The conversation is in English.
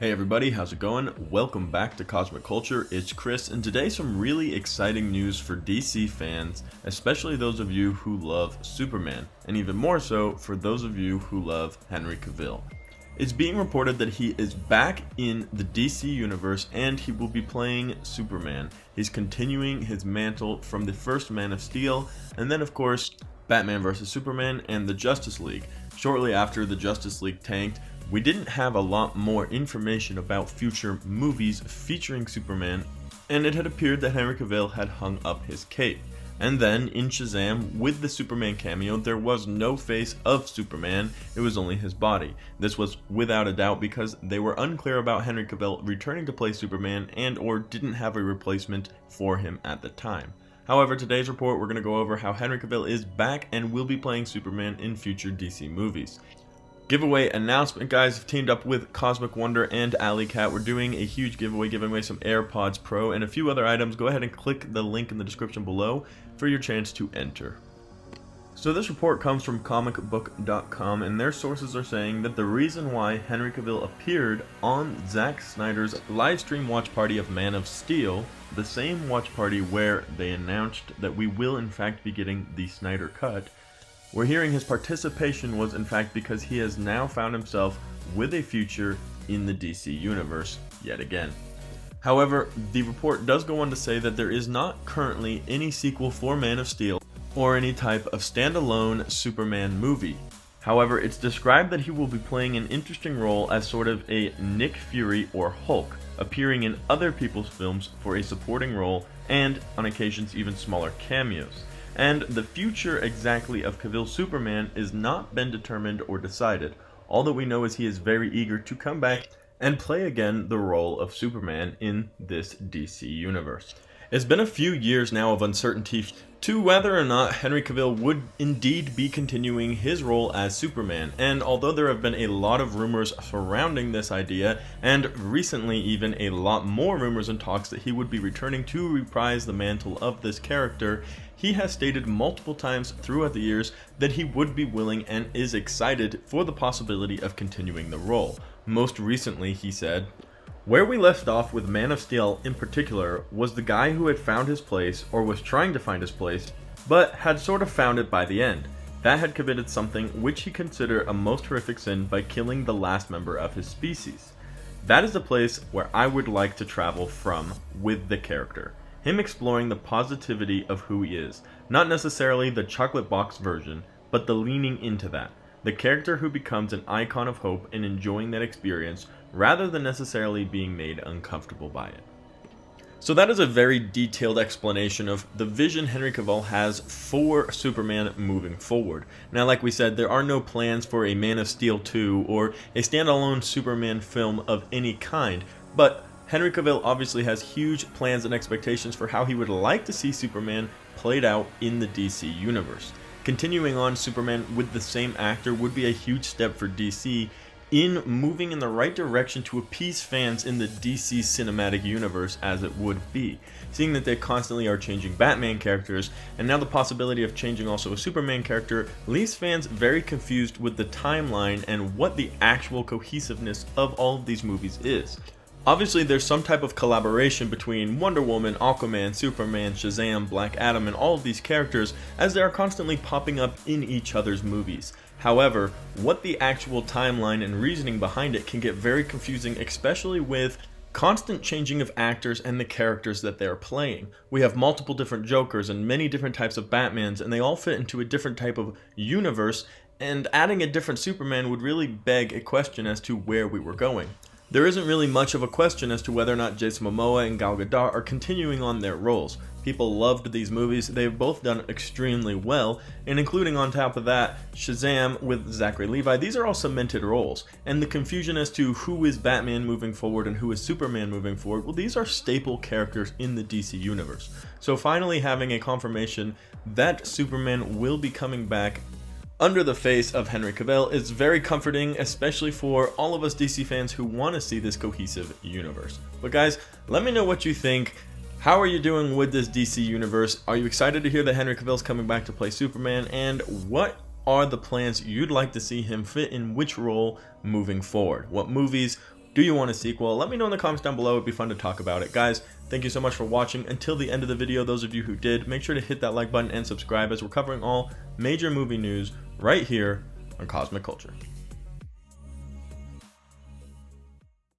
Hey everybody, how's it going? Welcome back to Cosmic Culture. It's Chris, and today some really exciting news for DC fans, especially those of you who love Superman, and even more so for those of you who love Henry Cavill. It's being reported that he is back in the DC universe and he will be playing Superman. He's continuing his mantle from the first Man of Steel, and then of course Batman vs Superman and the Justice League. Shortly after the Justice League tanked, we didn't have a lot more information about future movies featuring Superman, and it had appeared that Henry Cavill had hung up his cape. And then, in Shazam, with the Superman cameo, there was no face of Superman, it was only his body. This was without a doubt because they were unclear about Henry Cavill returning to play Superman and or didn't have a replacement for him at the time. However, today's report we're going to go over how Henry Cavill is back and will be playing Superman in future DC movies. Giveaway announcement, guys. I've teamed up with Cosmic Wonder and Alley Cat. We're doing a huge giveaway, giving away some AirPods Pro and a few other items. Go ahead and click the link in the description below for your chance to enter. So this report comes from comicbook.com, and their sources are saying that the reason why Henry Cavill appeared on Zack Snyder's livestream watch party of Man of Steel, the same watch party where they announced that we will in fact be getting the Snyder Cut, we're hearing his participation was in fact because he has now found himself with a future in the DC universe yet again. However, the report does go on to say that there is not currently any sequel for Man of Steel or any type of standalone Superman movie. However, it's described that he will be playing an interesting role as sort of a Nick Fury or Hulk, appearing in other people's films for a supporting role and, on occasions, even smaller cameos. And the future exactly of Cavill's Superman is not been determined or decided. All that we know is he is very eager to come back and play again the role of Superman in this DC universe. It's been a few years now of uncertainty to whether or not Henry Cavill would indeed be continuing his role as Superman, and although there have been a lot of rumors surrounding this idea, and recently even a lot more rumors and talks that he would be returning to reprise the mantle of this character, he has stated multiple times throughout the years that he would be willing and is excited for the possibility of continuing the role. Most recently, he said, "Where we left off with Man of Steel in particular was the guy who had found his place, or was trying to find his place, but had sort of found it by the end. That had committed something which he considered a most horrific sin by killing the last member of his species. That is the place where I would like to travel from with the character. Him exploring the positivity of who he is, not necessarily the chocolate box version, but the leaning into that. The character who becomes an icon of hope and enjoying that experience, rather than necessarily being made uncomfortable by it." So that is a very detailed explanation of the vision Henry Cavill has for Superman moving forward. Now, like we said, there are no plans for a Man of Steel 2 or a standalone Superman film of any kind, but Henry Cavill obviously has huge plans and expectations for how he would like to see Superman played out in the DC universe. Continuing on Superman with the same actor would be a huge step for DC in moving in the right direction to appease fans in the DC cinematic universe as it would be. Seeing that they constantly are changing Batman characters, and now the possibility of changing also a Superman character leaves fans very confused with the timeline and what the actual cohesiveness of all of these movies is. Obviously, there's some type of collaboration between Wonder Woman, Aquaman, Superman, Shazam, Black Adam, and all of these characters, as they are constantly popping up in each other's movies. However, what the actual timeline and reasoning behind it can get very confusing, especially with constant changing of actors and the characters that they're playing. We have multiple different Jokers and many different types of Batmans, and they all fit into a different type of universe, and adding a different Superman would really beg a question as to where we were going. There isn't really much of a question as to whether or not Jason Momoa and Gal Gadot are continuing on their roles. People loved these movies, they've both done extremely well, and including on top of that, Shazam with Zachary Levi, these are all cemented roles. And the confusion as to who is Batman moving forward and who is Superman moving forward, well, these are staple characters in the DC universe. So finally having a confirmation that Superman will be coming back under the face of Henry Cavill is very comforting, especially for all of us DC fans who want to see this cohesive universe. But guys, let me know what you think. How are you doing with this DC universe? Are you excited to hear that Henry Cavill's coming back to play Superman? And what are the plans you'd like to see him fit in which role moving forward? What movies? Do you want a sequel? Let me know in the comments down below. It'd be fun to talk about it. Guys, thank you so much for watching until the end of the video. Those of you who did, make sure to hit that like button and subscribe, as we're covering all major movie news right here on Cosmic Culture.